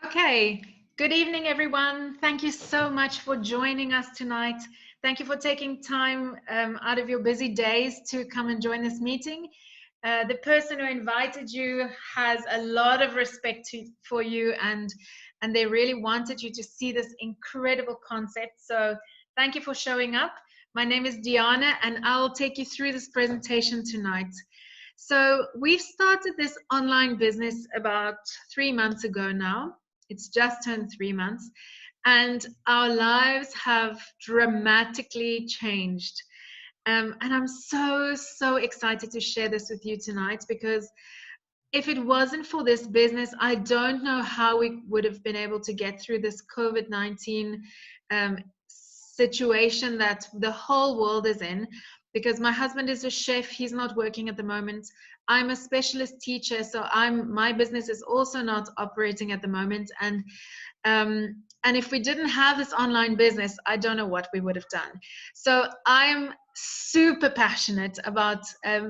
Okay, good evening, everyone. Thank you so much for joining us tonight. Thank you for taking time out of your busy days to come and join this meeting. The person who invited you has a lot of respect for you, and they really wanted you to see this incredible concept. So thank you for showing up. My name is Diana, and I'll take you through this presentation tonight. So we've started this online business about 3 months ago now. It's just turned 3 months, and our lives have dramatically changed. And I'm so excited to share this with you tonight, because if it wasn't for this business, I don't know how we would have been able to get through this COVID-19 situation that the whole world is in. Because my husband is a chef, he's not working at the moment. I'm a specialist teacher, so my business is also not operating at the moment. And if we didn't have this online business, I don't know what we would have done. So I'm super passionate about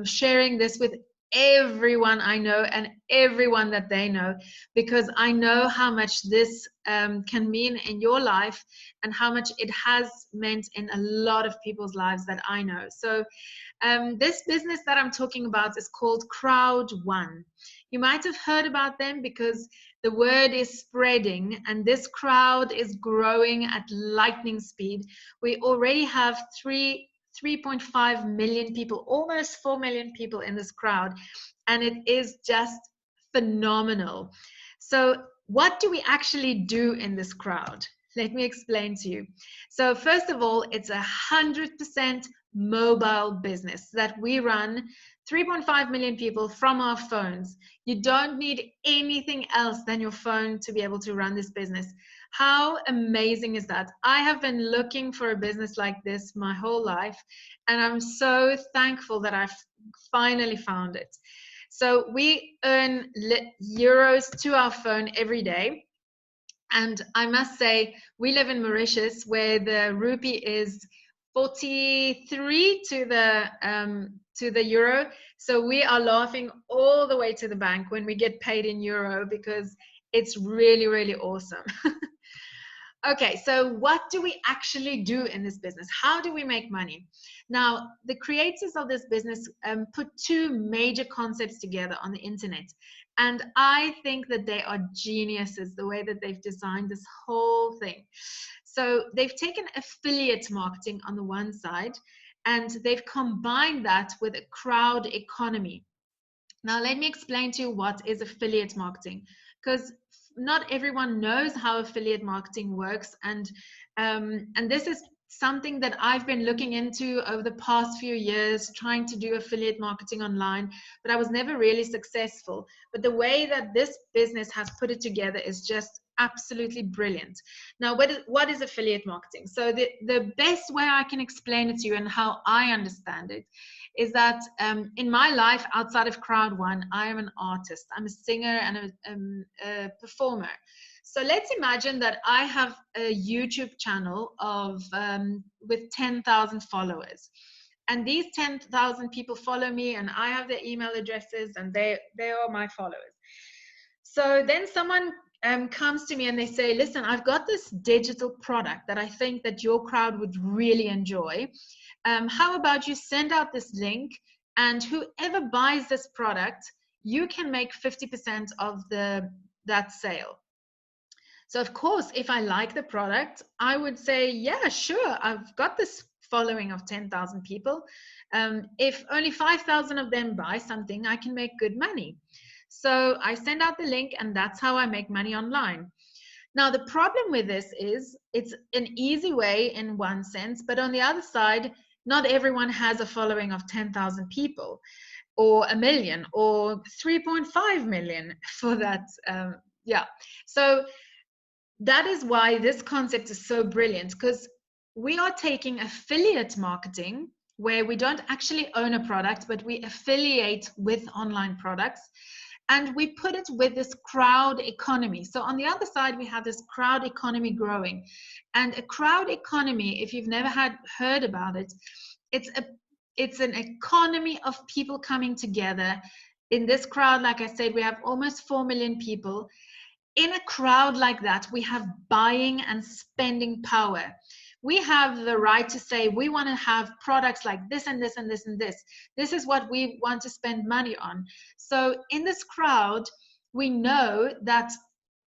sharing this with everyone I know and everyone that they know, because I know how much this can mean in your life and how much it has meant in a lot of people's lives that I know. So this business that I'm talking about is called Crowd One. You might have heard about them because the word is spreading, and this crowd is growing at lightning speed. We already have 3.5 million people, almost 4 million people in this crowd, and it is just phenomenal. So what do we actually do in this crowd? Let me explain to you. So first of all, it's 100% mobile business that we run, 3.5 million people from our phones. You don't need anything else than your phone to be able to run this business. How amazing is that? I have been looking for a business like this my whole life, and I'm so thankful that I've finally found it. So we earn euros to our phone every day. And I must say, we live in Mauritius, where the rupee is 43 to the euro. So we are laughing all the way to the bank when we get paid in euro, because it's really awesome. Okay, so what do we actually do in this business? How do we make money? Now, the creators of this business put two major concepts together on the internet. And I think that they are geniuses, the way that they've designed this whole thing. So they've taken affiliate marketing on the one side, and they've combined that with a crowd economy. Now, let me explain to you what is affiliate marketing, because not everyone knows how affiliate marketing works, and this is something that I've been looking into over the past few years, trying to do affiliate marketing online, but I was never really successful. But the way that this business has put it together is just absolutely brilliant. Now, what is affiliate marketing? So the best way I can explain it to you and how I understand it is that in my life outside of Crowd One, I am an artist. I'm a singer and a performer. So let's imagine that I have a YouTube channel of with 10,000 followers. And these 10,000 people follow me, and I have their email addresses, and they are my followers. So then someone comes to me and they say, listen, I've got this digital product that I think that your crowd would really enjoy. How about you send out this link, and whoever buys this product, you can make 50% of that sale. So of course, if I like the product, I would say, yeah, sure, I've got this following of 10,000 people. If only 5,000 of them buy something, I can make good money. So I send out the link, and that's how I make money online. Now, the problem with this is it's an easy way in one sense, but on the other side, not everyone has a following of 10,000 people, or 1 million, or 3.5 million for that. Yeah. So that is why this concept is so brilliant, because we are taking affiliate marketing, where we don't actually own a product, but we affiliate with online products, and we put it with this crowd economy. So on the other side, we have this crowd economy growing. And a crowd economy, if you've never heard about it, it's an economy of people coming together. In this crowd, like I said, we have almost 4 million people. in a crowd like that, we have buying and spending power. We have the right to say, we want to have products like this and this and this and this. This is what we want to spend money on. So in this crowd, we know that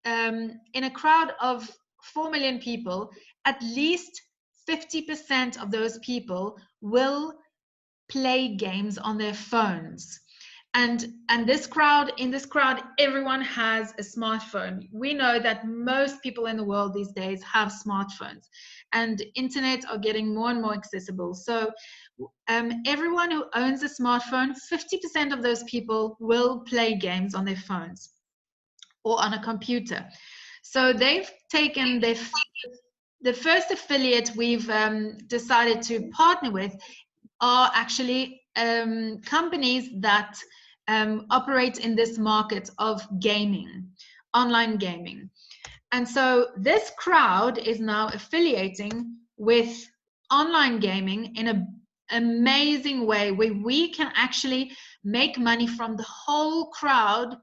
in a crowd of 4 million people, at least 50% of those people will play games on their phones. And in this crowd, everyone has a smartphone. We know that most people in the world these days have smartphones, and internet are getting more and more accessible. So everyone who owns a smartphone, 50% of those people will play games on their phones or on a computer. So they've taken the first affiliate we've decided to partner with are actually companies that operate in this market of gaming, online gaming. And so this crowd is now affiliating with online gaming in an amazing way, where we can actually make money from the whole crowd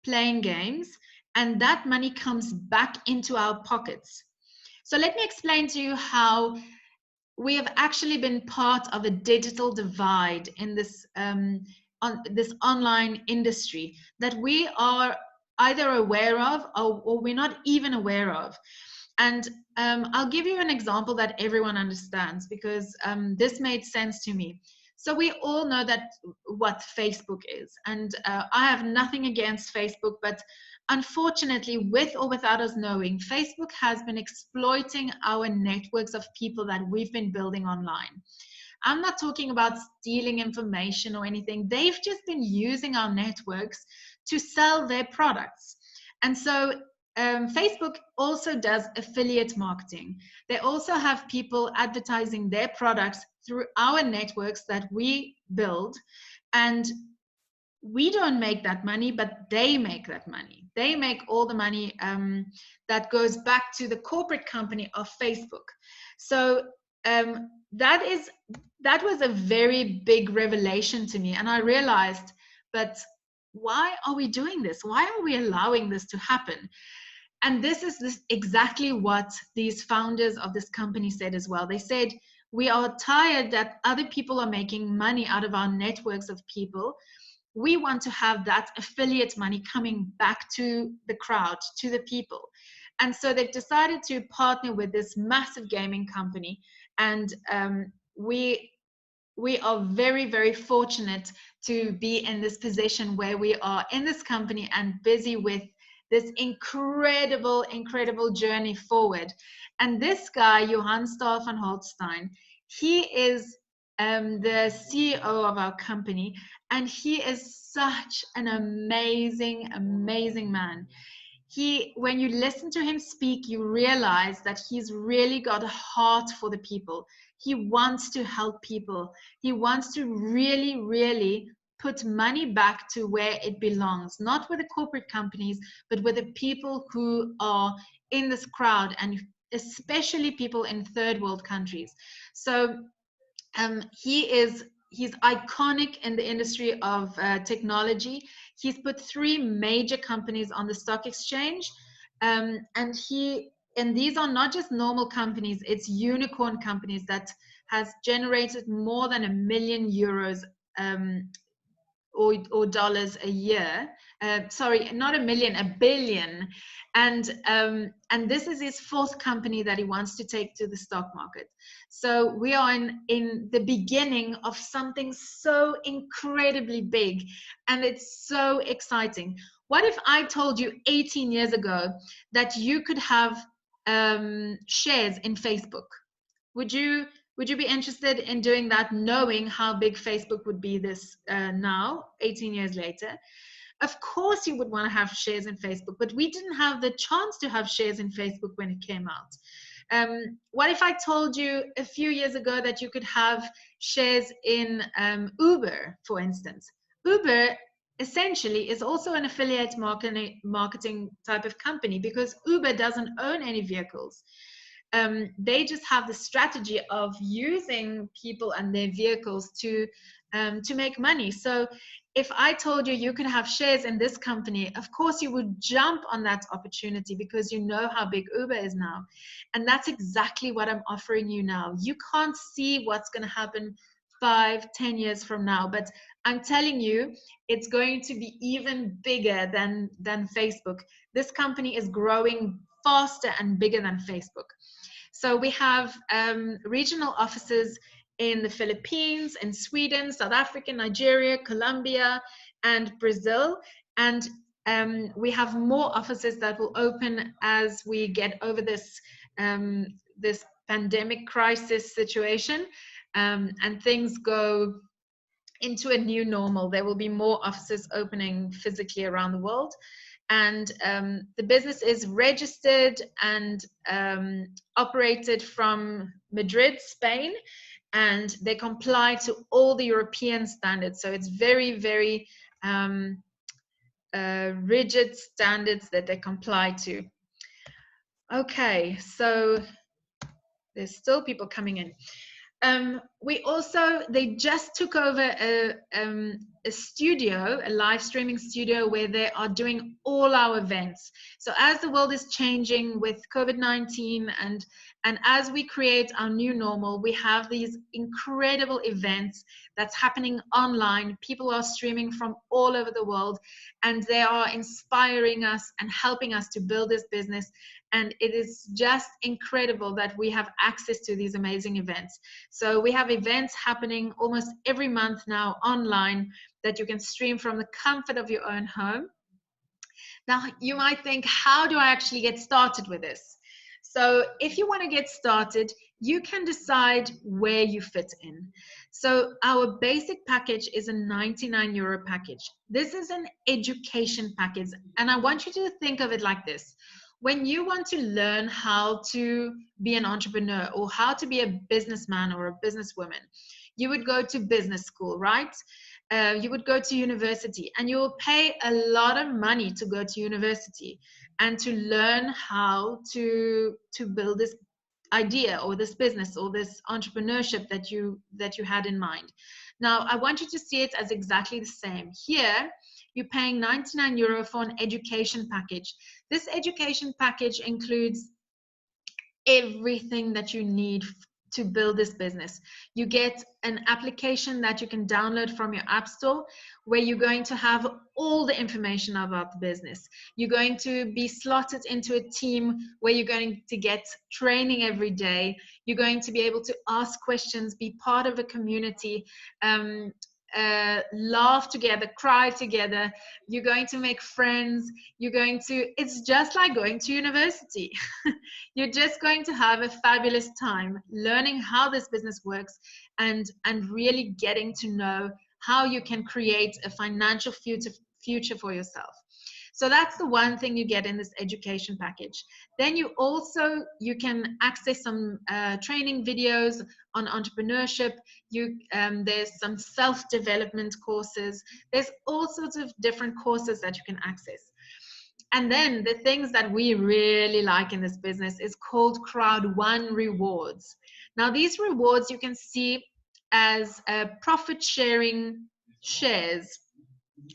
playing games, and that money comes back into our pockets. So let me explain to you how we have actually been part of a digital divide in this this online industry that we are either aware of or we're not even aware of. And I'll give you an example that everyone understands, because this made sense to me. So we all know that what Facebook is, and I have nothing against Facebook, but unfortunately, with or without us knowing, Facebook has been exploiting our networks of people that we've been building online. I'm not talking about stealing information or anything. They've just been using our networks to sell their products. And so Facebook also does affiliate marketing. They also have people advertising their products through our networks that we build. And we don't make that money, but they make that money. They make all the money that goes back to the corporate company of Facebook. So that was a very big revelation to me. And I realized, but why are we doing this? Why are we allowing this to happen? And this is exactly what these founders of this company said as well. They said, we are tired that other people are making money out of our networks of people. We want to have that affiliate money coming back to the crowd, to the people. And so they've decided to partner with this massive gaming company. And we are very, very fortunate to be in this position where we are in this company and busy with this incredible, incredible journey forward. And this guy, Johan Stahl van Holstein, he is the CEO of our company, and he is such an amazing, amazing man. When you listen to him speak, you realize that he's really got a heart for the people. He wants to help people. He wants to really, really put money back to where it belongs, not with the corporate companies, but with the people who are in this crowd, and especially people in third world countries. So he's iconic in the industry of technology. He's put 3 major companies on the stock exchange, and these are not just normal companies, it's unicorn companies that has generated more than €1 million or dollars a year. Sorry, not 1 million, 1 billion. And this is his 4th company that he wants to take to the stock market. So we are in the beginning of something so incredibly big, and it's so exciting. What if I told you 18 years ago that you could have shares in Facebook? Would you be interested in doing that, knowing how big Facebook would be this now, 18 years later? Of course you would want to have shares in Facebook, but we didn't have the chance to have shares in Facebook when it came out. What if I told you a few years ago that you could have shares in Uber, for instance? Uber essentially is also an affiliate marketing type of company, because Uber doesn't own any vehicles. They just have the strategy of using people and their vehicles to to make money. So if I told you you could have shares in this company, of course you would jump on that opportunity because you know how big Uber is now. And that's exactly what I'm offering you now. You can't see what's going to happen 5-10 years from now, but I'm telling you, it's going to be even bigger than Facebook. This company is growing faster and bigger than Facebook. So we have regional offices in the Philippines, in Sweden, South Africa, Nigeria, Colombia, and Brazil. And we have more offices that will open as we get over this this pandemic crisis situation, and things go into a new normal. There will be more offices opening physically around the world. And the business is registered and operated from Madrid, Spain, and they comply to all the European standards. So it's very, very rigid standards that they comply to. Okay, so there's still people coming in. They just took over a studio, a live streaming studio where they are doing all our events. So as the world is changing with COVID-19 and as we create our new normal, we have these incredible events that's happening online. People are streaming from all over the world and they are inspiring us and helping us to build this business. And it is just incredible that we have access to these amazing events. So we have events happening almost every month now online that you can stream from the comfort of your own home. Now, you might think, how do I actually get started with this? So if you want to get started, you can decide where you fit in. So our basic package is a €99 package. This is an education package. And I want you to think of it like this. When you want to learn how to be an entrepreneur or how to be a businessman or a businesswoman, you would go to business school, right? You would go to university and you will pay a lot of money to go to university and to learn how to build this idea or this business or this entrepreneurship that you had in mind. Now, I want you to see it as exactly the same. Here, you're paying €99 for an education package. This education package includes everything that you need to build this business. You get an application that you can download from your app store where you're going to have all the information about the business. You're going to be slotted into a team where you're going to get training every day. You're going to be able to ask questions, be part of a community, laugh together, cry together. You're going to make friends. It's just like going to university. You're just going to have a fabulous time learning how this business works and really getting to know how you can create a financial future for yourself. So that's the one thing you get in this education package. Then you can access some training videos on entrepreneurship. There's some self-development courses. There's all sorts of different courses that you can access. And then the things that we really like in this business is called Crowd One rewards. Now, these rewards you can see as profit sharing shares.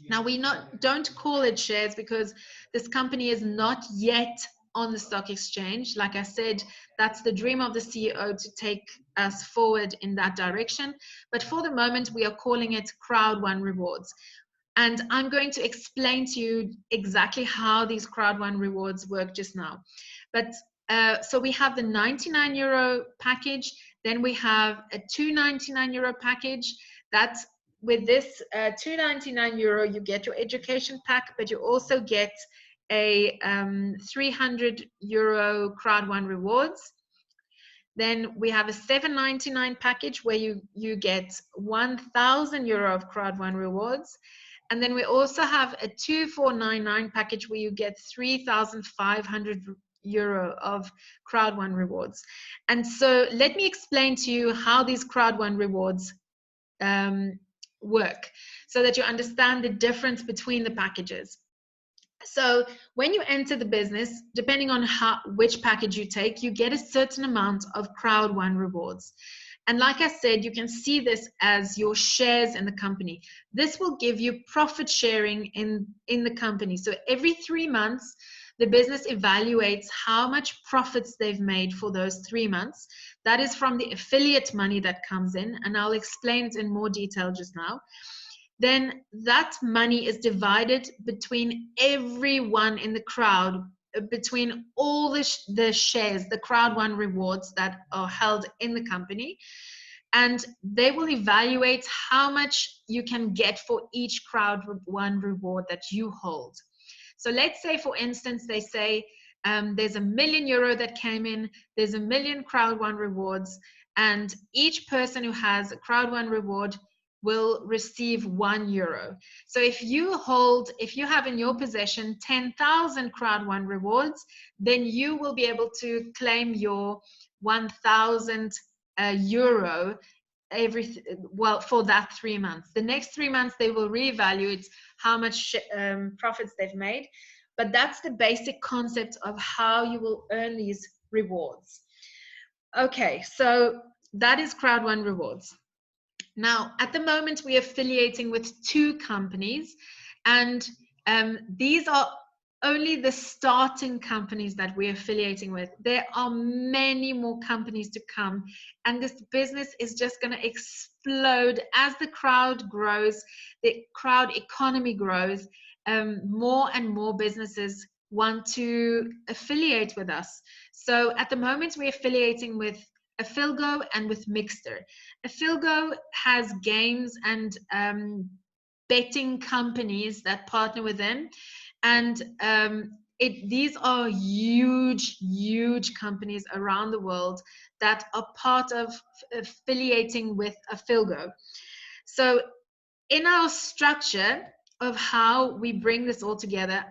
Now, we don't call it shares because this company is not yet on the stock exchange. Like I said, that's the dream of the CEO to take us forward in that direction. But for the moment, we are calling it Crowd One rewards. And I'm going to explain to you exactly how these Crowd One rewards work just now. But so we have the €99 package. Then we have a €299 package. That's with this €299, you get your education pack, but you also get a €300 Crowd One rewards. Then we have a $799 package where you get €1,000 of Crowd One rewards. And then we also have a €2,499 package where you get €3,500 of Crowd One rewards. And so let me explain to you how these Crowd One rewards work so that you understand the difference between the packages. So when you enter the business, depending on which package you take, you get a certain amount of Crowd One rewards. And like I said, you can see this as your shares in the company. This will give you profit sharing in the company. So every 3 months, the business evaluates how much profits they've made for those 3 months. That is from the affiliate money that comes in, and I'll explain it in more detail just now. Then that money is divided between everyone in the crowd, between all the shares, the crowd one rewards that are held in the company. And they will evaluate how much you can get for each crowd one reward that you hold. So let's say, for instance, they say there's €1 million that came in, there's 1 million crowd one rewards, and each person who has a crowd one reward will receive €1. So if you have in your possession 10,000 crowd one rewards, then you will be able to claim your 1,000 euro for that 3 months. The next 3 months they will reevaluate how much profits they've made, but that's the basic concept of how you will earn these rewards. Okay, so that is crowd one rewards. Now, at the moment, we are affiliating with 2 companies, and these are only the starting companies that we're affiliating with. There are many more companies to come, and this business is just going to explode as the crowd grows, the crowd economy grows. More and more businesses want to affiliate with us. So at the moment, we're affiliating with Afilgo and with Mixter. Afilgo has games and betting companies that partner with them, and these are huge companies around the world that are part of affiliating with Afilgo. So in our structure of how we bring this all together,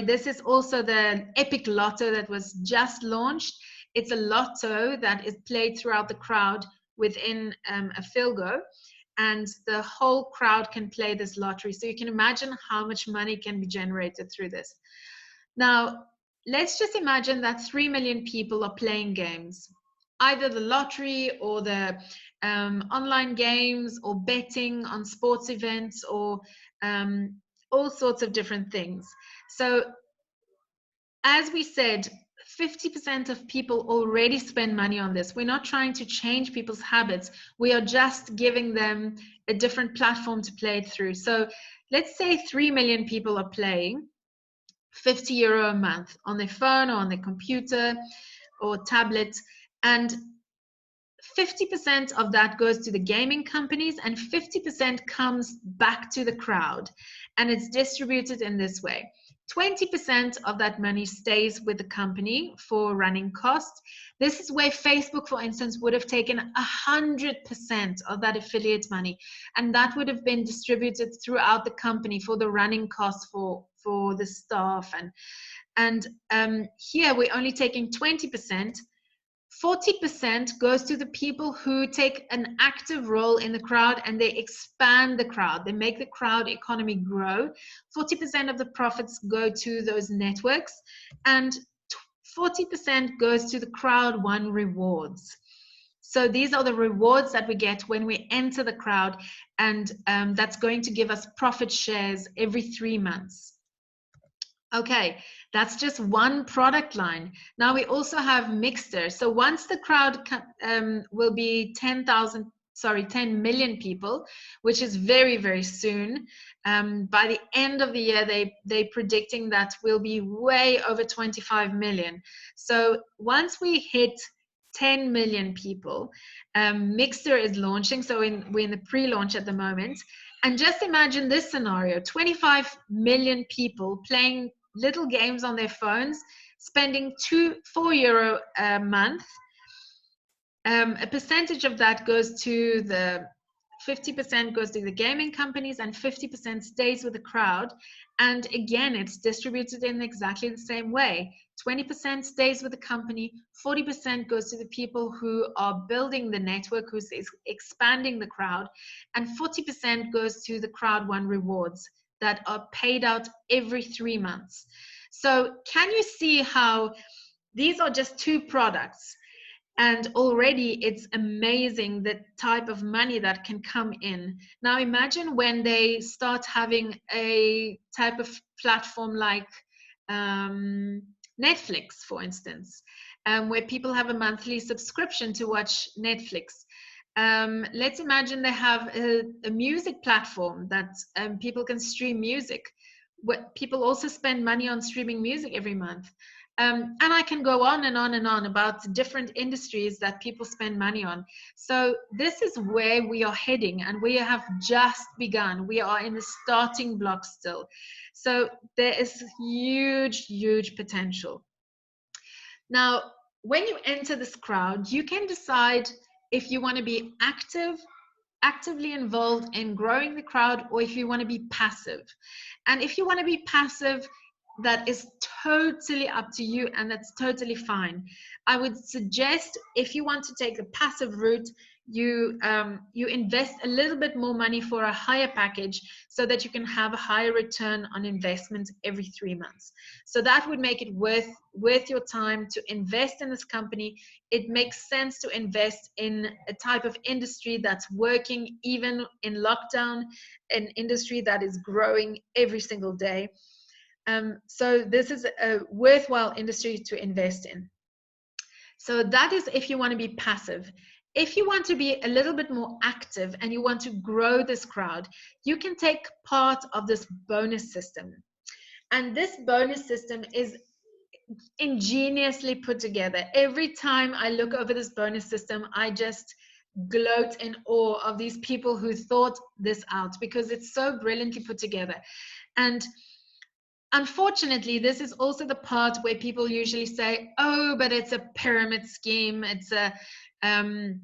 this is also the Epic Lotto that was just launched. It's a lotto that is played throughout the crowd within Afilgo, and the whole crowd can play this lottery. So you can imagine how much money can be generated through this. Now, let's just imagine that 3 million people are playing games, either the lottery or the online games, or betting on sports events, or all sorts of different things. So as we said, 50% of people already spend money on this. We're not trying to change people's habits. We are just giving them a different platform to play it through. So let's say 3 million people are playing, €50 a month on their phone or on their computer or tablet, and 50% of that goes to the gaming companies and 50% comes back to the crowd, and it's distributed in this way. 20% of that money stays with the company for running costs. This is where Facebook, for instance, would have taken 100% of that affiliate money, and that would have been distributed throughout the company for the running costs for the staff. And here we're only taking 20%. 40% goes to the people who take an active role in the crowd, and they expand the crowd. They make the crowd economy grow. 40% of the profits go to those networks, and 40% goes to the crowd one rewards. So these are the rewards that we get when we enter the crowd, and that's going to give us profit shares every 3 months. Okay, that's just one product line. Now we also have Mixter. So once the crowd will be 10 million people, which is very, very soon. By the end of the year, they're predicting that we'll be way over 25 million. So once we hit 10 million people, Mixter is launching. So we're in the pre-launch at the moment. And just imagine this scenario: 25 million people playing little games on their phones, spending €4 a month. A percentage of that goes to 50% goes to the gaming companies, and 50% stays with the crowd. And again, it's distributed in exactly the same way. 20% stays with the company, 40% goes to the people who are building the network, who's expanding the crowd, and 40% goes to the crowd one rewards that are paid out every 3 months. So can you see how these are just 2 products? And already it's amazing the type of money that can come in. Now imagine when they start having a type of platform like Netflix, for instance, where people have a monthly subscription to watch Netflix. Let's imagine they have a music platform that people can stream music. People also spend money on streaming music every month. And I can go on and on and on about different industries that people spend money on. So this is where we are heading, and we have just begun. We are in the starting blocks still. So there is huge, huge potential. Now, when you enter this crowd, you can decide if you want to be actively involved in growing the crowd, or if you want to be passive. And if you want to be passive, that is totally up to you, and that's totally fine. I would suggest, if you want to take the passive route, you invest a little bit more money for a higher package, so that you can have a higher return on investment every 3 months. So that would make it worth your time to invest in this company. It makes sense to invest in a type of industry that's working even in lockdown, an industry that is growing every single day. So this is a worthwhile industry to invest in. So that is if you want to be passive. If you want to be a little bit more active and you want to grow this crowd, you can take part of this bonus system. And this bonus system is ingeniously put together. Every time I look over this bonus system, I just gloat in awe of these people who thought this out, because it's so brilliantly put together. And unfortunately, this is also the part where people usually say, oh, but it's a pyramid scheme. It's a, and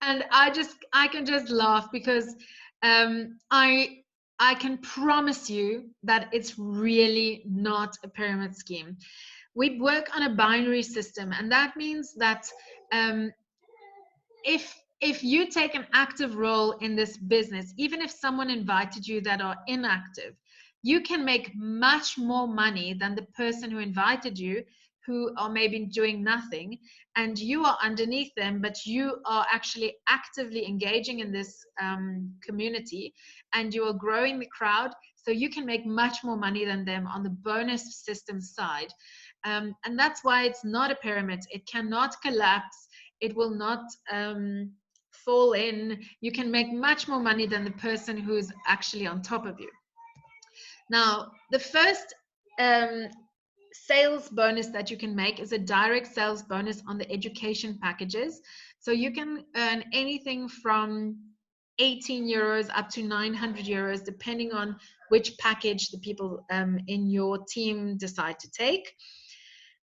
I can just laugh, because I can promise you that it's really not a pyramid scheme. We work on a binary system, and that means that if you take an active role in this business, even if someone invited you that are inactive, you can make much more money than the person who invited you, who are maybe doing nothing, and you are underneath them, but you are actually actively engaging in this community, and you are growing the crowd. So you can make much more money than them on the bonus system side. And that's why it's not a pyramid. It cannot collapse. It will not fall in. You can make much more money than the person who's actually on top of you. Now, the first sales bonus that you can make is a direct sales bonus on the education packages. So you can earn anything from 18 euros up to 900 euros, depending on which package the people in your team decide to take.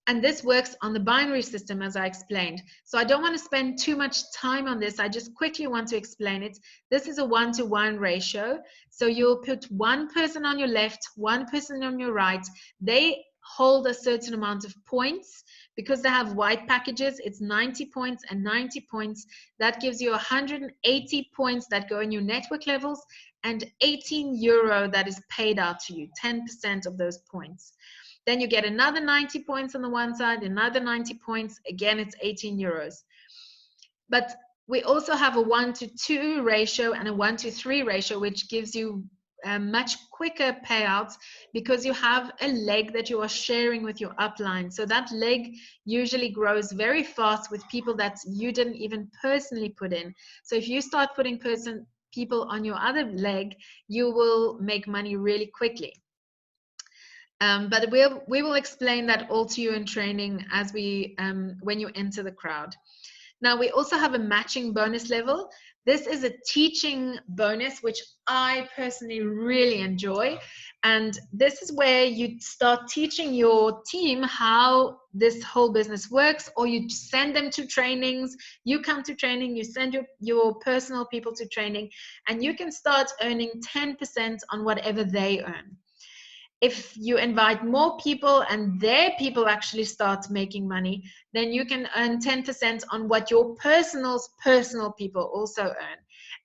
And this works on the binary system, as I explained. So I don't want to spend too much time on this. I just quickly want to explain it. This is a 1-to-1 ratio. So you'll put one person on your left, one person on your right. They hold a certain amount of points. Because they have white packages, it's 90 points and 90 points. That gives you 180 points that go in your network levels, and 18 euro that is paid out to you, 10% of those points. Then you get another 90 points on the one side, another 90 points. Again, it's 18 euros. But we also have a 1-to-2 ratio and a 1-to-3 ratio, which gives you much quicker payouts, because you have a leg that you are sharing with your upline. So that leg usually grows very fast with people that you didn't even personally put in. So if you start putting people on your other leg, you will make money really quickly. But we will explain that all to you in training as when you enter the crowd. Now, we also have a matching bonus level. This is a teaching bonus, which I personally really enjoy. And this is where you start teaching your team how this whole business works, or you send them to trainings. You come to training, you send your personal people to training, and you can start earning 10% on whatever they earn. If you invite more people and their people actually start making money, then you can earn 10% on what your personal people also earn.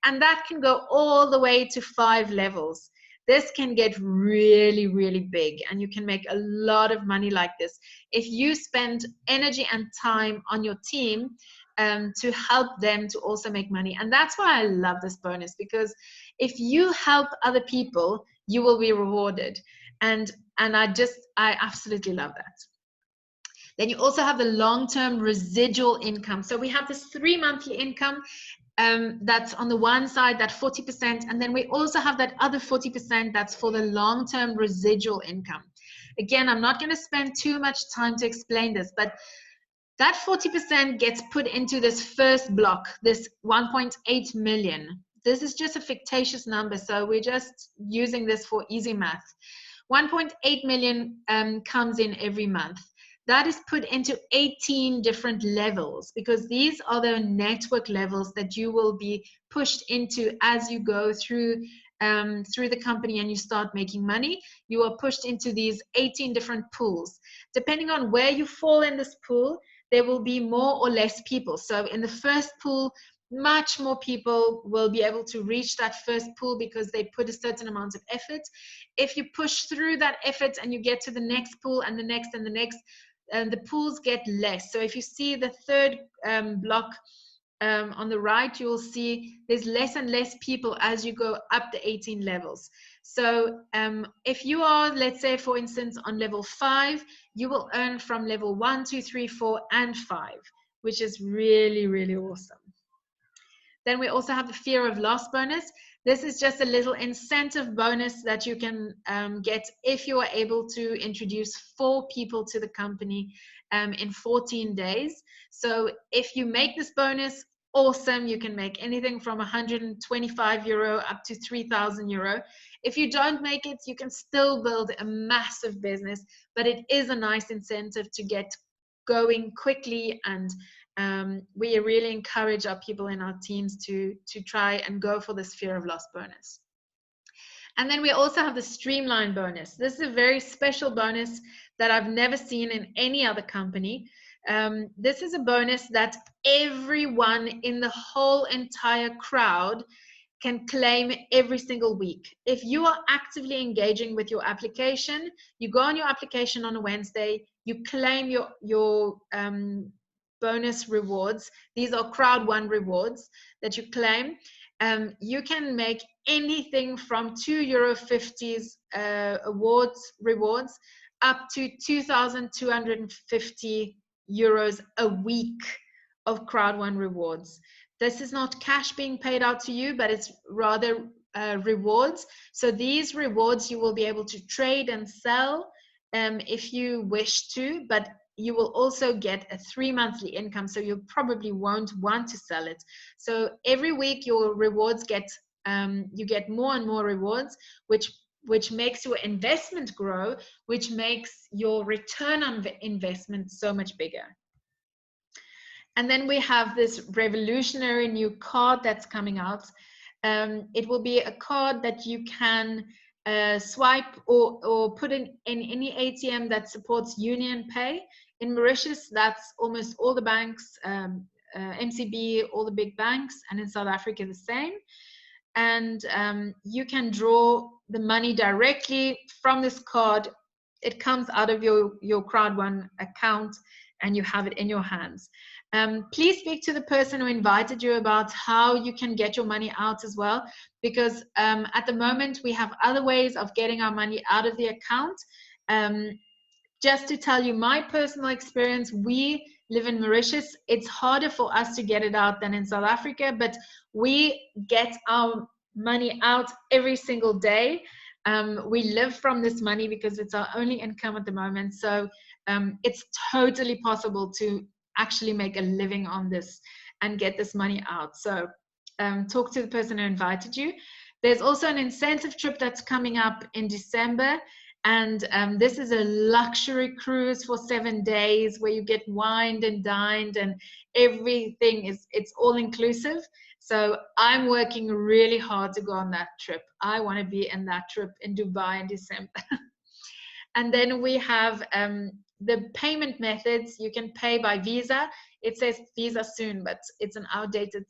And that can go all the way to 5 levels. This can get really, really big, and you can make a lot of money like this if you spend energy and time on your team to help them to also make money. And that's why I love this bonus, because if you help other people, you will be rewarded. And I absolutely love that. Then you also have the long-term residual income. So we have this 3 monthly income that's on the one side, that 40%, and then we also have that other 40% that's for the long-term residual income. Again, I'm not going to spend too much time to explain this, but that 40% gets put into this first block, this 1.8 million. This is just a fictitious number, so we're just using this for easy math. 1.8 million comes in every month. That is put into 18 different levels, because these are the network levels that you will be pushed into as you go through the company and you start making money. You are pushed into these 18 different pools. Depending on where you fall in this pool, there will be more or less people. So in the first pool, much more people will be able to reach that first pool because they put a certain amount of effort. If you push through that effort and you get to the next pool and the next and the next, the pools get less. So if you see the third block on the right, you will see there's less and less people as you go up the 18 levels. So if you are, let's say, for instance, on level 5, you will earn from level 1, 2, 3, 4, and 5, which is really, really awesome. Then we also have the fear of loss bonus. This is just a little incentive bonus that you can get if you are able to introduce 4 people to the company in 14 days. So if you make this bonus, awesome. You can make anything from 125 euro up to 3,000 euro. If you don't make it, you can still build a massive business, but it is a nice incentive to get going quickly, and we really encourage our people in our teams to try and go for this fear of loss bonus. And then we also have the Streamline bonus. This is a very special bonus that I've never seen in any other company. This is a bonus that everyone in the whole entire crowd can claim every single week. If you are actively engaging with your application, you go on your application on a Wednesday, you claim your bonus rewards. These are crowd one rewards that you claim. You can make anything from €2.50 rewards up to 2,250 euros a week of crowd one rewards. This is not cash being paid out to you, but it's rather rewards. So these rewards you will be able to trade and sell if you wish to, but you will also get a 3 monthly income, so you probably won't want to sell it. So every week your rewards get, you get more and more rewards, which makes your investment grow, which makes your return on investment so much bigger. And then we have this revolutionary new card that's coming out. It will be a card that you can swipe or put in any ATM that supports Union Pay. In Mauritius, that's almost all the banks, MCB, all the big banks, and in South Africa, the same. And you can draw the money directly from this card. It comes out of your Crowd1 account, and you have it in your hands. Please speak to the person who invited you about how you can get your money out as well, because at the moment we have other ways of getting our money out of the account. Just to tell you my personal experience, we live in Mauritius. It's harder for us to get it out than in South Africa, but we get our money out every single day. We live from this money because it's our only income at the moment. So it's totally possible to actually make a living on this and get this money out. So talk to the person who invited you. There's also an incentive trip that's coming up in December. And this is a luxury cruise for 7 days where you get wined and dined and everything it's all inclusive. So I'm working really hard to go on that trip. I want to be in that trip in Dubai in December. And then we have the payment methods. You can pay by Visa. It says Visa soon, but it's an outdated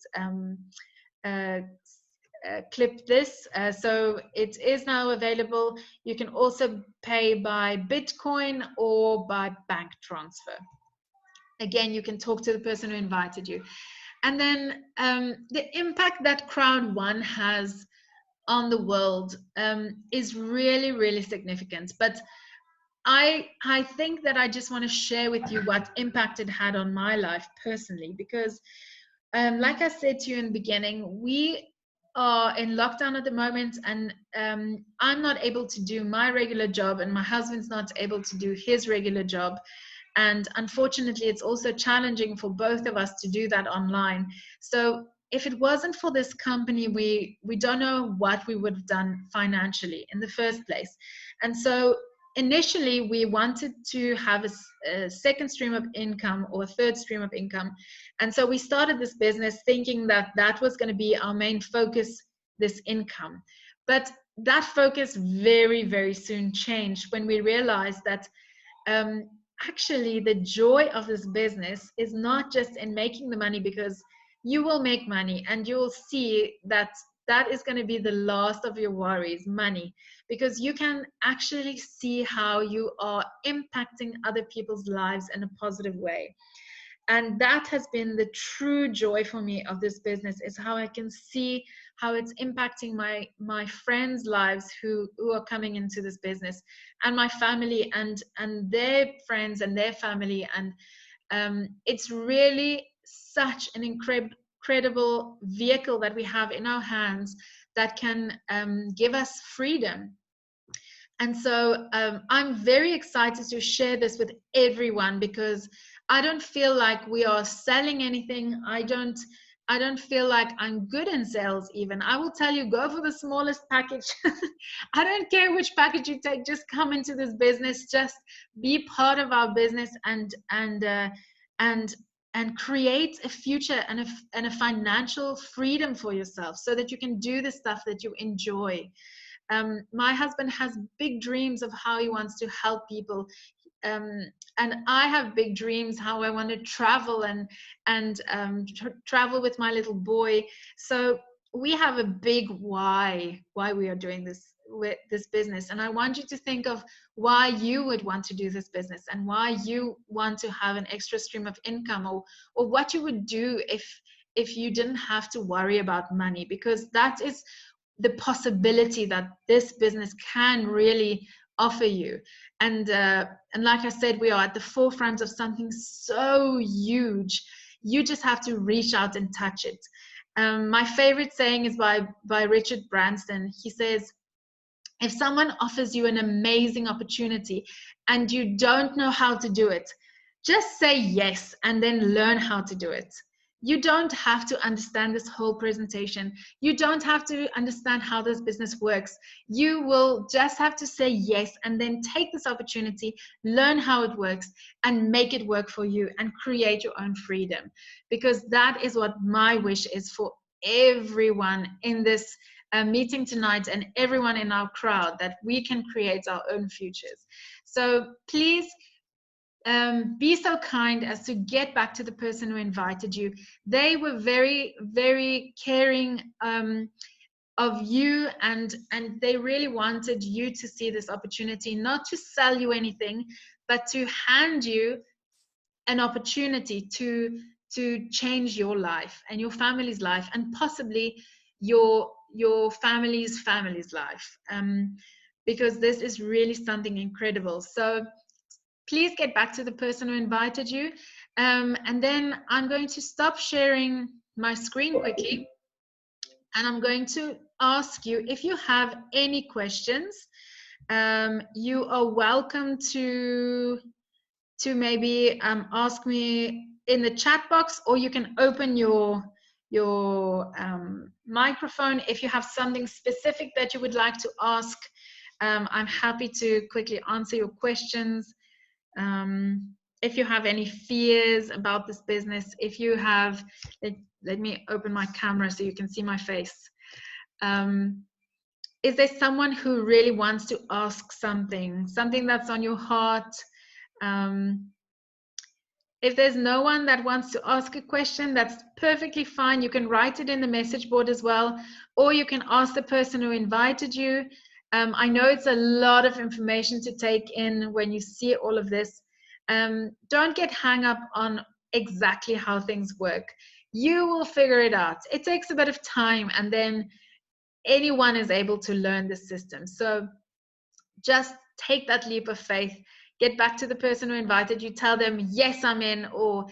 clip this. So it is now available. You can also pay by Bitcoin or by bank transfer. Again, you can talk to the person who invited you. And then the impact that Crowd One has on the world is really, really significant. But I think that I just want to share with you what impact it had on my life personally, because like I said to you in the beginning, we are in lockdown at the moment, and I'm not able to do my regular job, and my husband's not able to do his regular job. And unfortunately, it's also challenging for both of us to do that online. So if it wasn't for this company, we don't know what we would have done financially in the first place. And so initially, we wanted to have a second stream of income or a third stream of income. And so we started this business thinking that that was going to be our main focus, this income. But that focus very, very soon changed when we realized that actually the joy of this business is not just in making the money, because you will make money and you'll see that that is going to be the last of your worries, money, because you can actually see how you are impacting other people's lives in a positive way. And that has been the true joy for me of this business, is how I can see how it's impacting my friends' lives who are coming into this business, and my family and their friends and their family. And it's really such an incredible vehicle that we have in our hands that can give us freedom. And so I'm very excited to share this with everyone, because I don't feel like we are selling anything. I don't feel like I'm good in sales even. I will tell you, go for the smallest package. I don't care which package you take, just come into this business, just be part of our business, and create a future and a financial freedom for yourself, so that you can do the stuff that you enjoy. My husband has big dreams of how he wants to help people, and I have big dreams how I want to travel and travel with my little boy. So we have a big why we are doing this business, and I want you to think of why you would want to do this business, and why you want to have an extra stream of income, or what you would do if you didn't have to worry about money, because that is the possibility that this business can really offer you. And like I said, we are at the forefront of something so huge. You just have to reach out and touch it. My favorite saying is by Richard Branson. He says, if someone offers you an amazing opportunity and you don't know how to do it, just say yes and then learn how to do it. You don't have to understand this whole presentation. You don't have to understand how this business works. You will just have to say yes and then take this opportunity, learn how it works, and make it work for you and create your own freedom. Because that is what my wish is for everyone in this meeting tonight and everyone in our crowd, that we can create our own futures. So please, be so kind as to get back to the person who invited you. They were very, very caring of you, and they really wanted you to see this opportunity, not to sell you anything, but to hand you an opportunity to change your life and your family's life, and possibly your family's life, because this is really something incredible. So please get back to the person who invited you. And then I'm going to stop sharing my screen quickly. And I'm going to ask you, if you have any questions, you are welcome to maybe ask me in the chat box, or you can open your microphone if you have something specific that you would like to ask. I'm happy to quickly answer your questions. If you have any fears about this business, if you have, let me open my camera so you can see my face. Is there someone who really wants to ask something that's on your heart? If there's no one that wants to ask a question, that's perfectly fine. You can write it in the message board as well, or you can ask the person who invited you. I know it's a lot of information to take in when you see all of this. Don't get hung up on exactly how things work. You will figure it out. It takes a bit of time, and then anyone is able to learn the system. So just take that leap of faith. Get back to the person who invited you. Tell them, yes, I'm in, or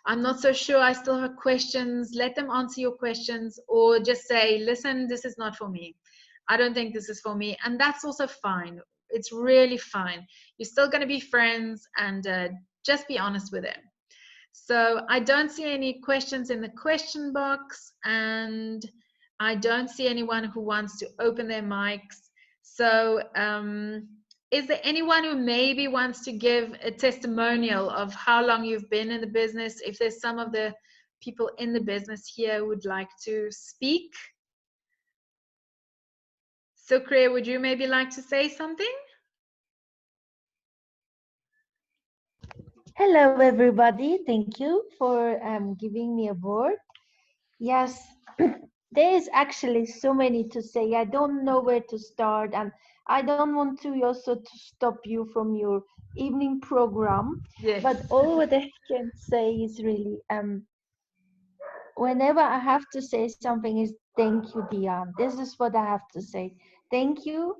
I'm not so sure, I still have questions. Let them answer your questions, or just say, listen, this is not for me. I don't think this is for me. And that's also fine. It's really fine. You're still going to be friends, and just be honest with them. So I don't see any questions in the question box, and I don't see anyone who wants to open their mics. So is there anyone who maybe wants to give a testimonial of how long you've been in the business? If there's some of the people in the business here who would like to speak. Sukre, would you maybe like to say something? Hello, everybody. Thank you for giving me a word. Yes, there is actually so many to say. I don't know where to start, and I don't want to also to stop you from your evening program. Yes. But all what I can say is really whenever I have to say something is thank you, Dion. This is what I have to say. Thank you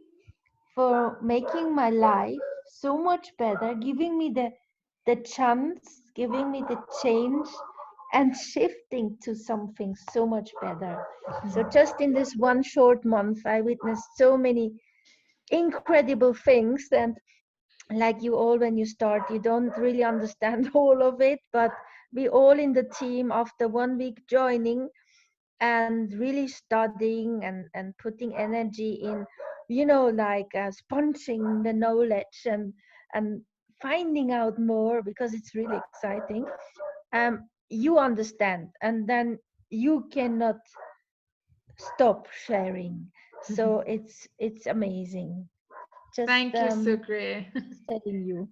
for making my life so much better, giving me the chance, giving me the change, and shifting to something so much better. So just in this one short month, I witnessed so many incredible things, and like you all, when you start, you don't really understand all of it, but we all in the team after 1 week joining and really studying and putting energy in, like sponging the knowledge and finding out more, because it's really exciting. You understand, and then you cannot stop sharing. So it's amazing. Just Thank you, Sukre. telling you.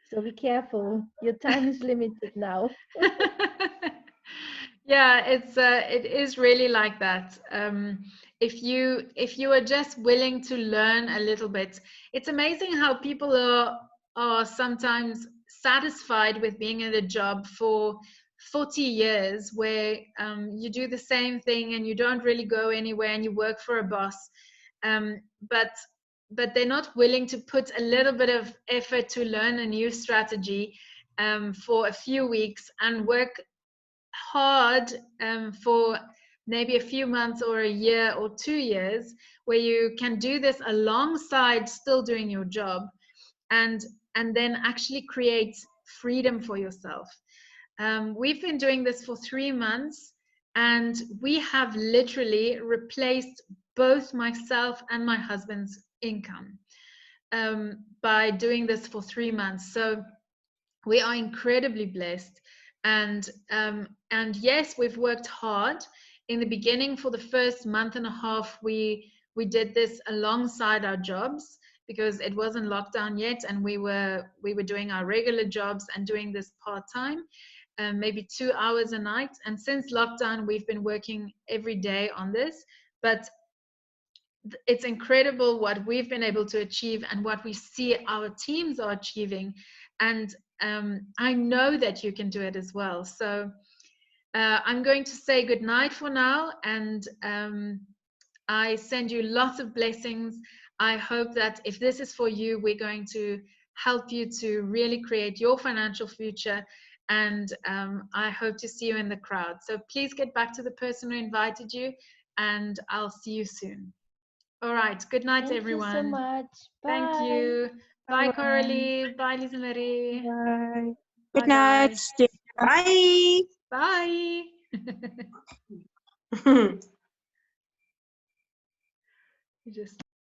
So be careful. Your time is limited now. Yeah, it is really like that. If you are just willing to learn a little bit, it's amazing how people are sometimes satisfied with being in a job for 40 years, where you do the same thing and you don't really go anywhere, and you work for a boss, um, but they're not willing to put a little bit of effort to learn a new strategy for a few weeks and work hard for maybe a few months or a year or 2 years, where you can do this alongside still doing your job, and then actually create freedom for yourself. We've been doing this for 3 months, and we have literally replaced both myself and my husband's income by doing this for 3 months. So we are incredibly blessed, and yes, we've worked hard. In the beginning, for the first month and a half, we did this alongside our jobs, because it wasn't lockdown yet, and we were doing our regular jobs and doing this part-time, maybe 2 hours a night. And since lockdown, we've been working every day on this. But it's incredible what we've been able to achieve and what we see our teams are achieving. And I know that you can do it as well. So I'm going to say good night for now, and I send you lots of blessings. I hope that if this is for you, we're going to help you to really create your financial future. And I hope to see you in the crowd. So please get back to the person who invited you, and I'll see you soon. All right. Good night, Thank you so everyone. much. Thank Bye. you. Bye, Bye. Coralie. Bye, Lisa Marie. Bye. Good Bye, night. guys. Bye. Bye. You just